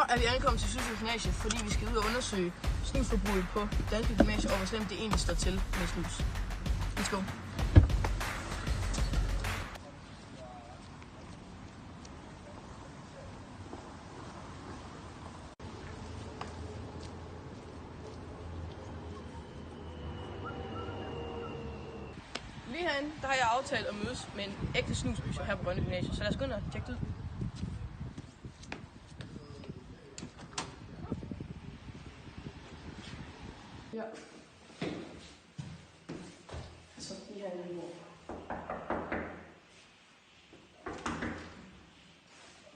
er vi ankommet til Sydfyn Gymnasie, fordi vi skal ud og undersøge snusforbruget på Danske Gymnasie, og hvor slemt det egentlig står til med snus. Let's go. Lige herinde, der har jeg aftalt at mødes med en ægte snusbysher her på Brøndby Gymnasie, så lad os gå ind og tjekke det ud. Ja. Så lige herinde i morgen.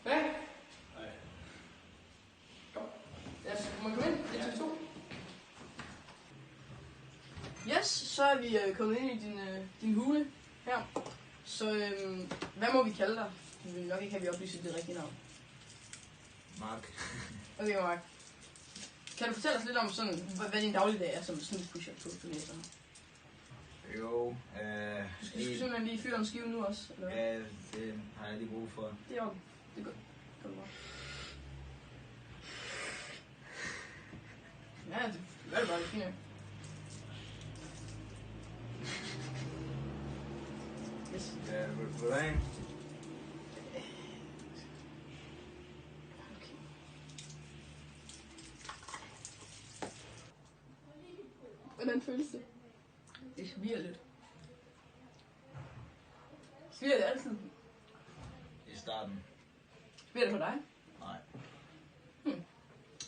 Hvad? Nej. Kom. Lad os komme ind. 1, 2. Yes, så er vi kommet ind i din hule her. Så hvad må vi kalde dig? Vi vil nok ikke have, vi oplyser det rigtige navn. Mark. Okay, Mark. Kan du fortælle os lidt om sådan, hvad din dagligdag er som snuspusher på gymnasiet? Jo, Du skal simpelthen lige fyre en skive nu også, eller hvad? ja, det har jeg lige brug for. Det er okay. Det er godt. Kom bare. Ja, det er bare lidt fint. Yes. Ja, hvordan? Okay. Hvordan føles det? Det sviger lidt. Sviger det altid? I starten? Sviger det for dig? Nej.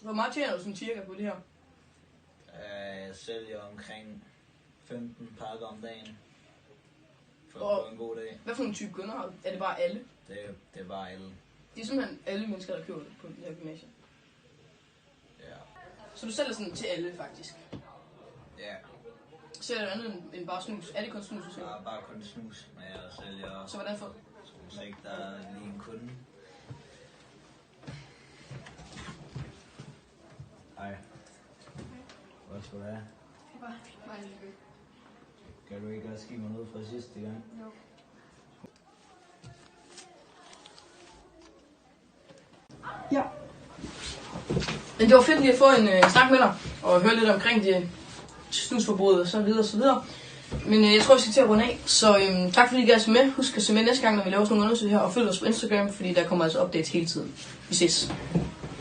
Hvor meget tjener du sådan cirka på det her? Jeg sælger omkring 15 pakker om dagen. For Og at få en god dag. hvad for en type kunder har du? Er det bare alle? Det er bare alle. Det er simpelthen alle mennesker, der køber det på det her gymnasie. Ja. Så du sælger sådan til alle, faktisk? Ja. Sælger du andet end bare snus? Er det kun snus, du sælger? Bare kun snus, men jeg sælger Så hvordan får ikke der er lige en kunde. Hej. Hvad skal du have? Bare en lille. Kan du ikke også give mig noget fra sidste gang? Jo. Ja. Men det var fedt lige at få en snak med dig, og høre lidt omkring det snusforbruget og så videre og så videre. Men jeg tror, vi skal til at runde af, så tak fordi I gad se med. Husk at se med næste gang, når vi laver sådan nogle undersøgelser her, og følg os på Instagram, fordi der kommer altså updates hele tiden. Vi ses.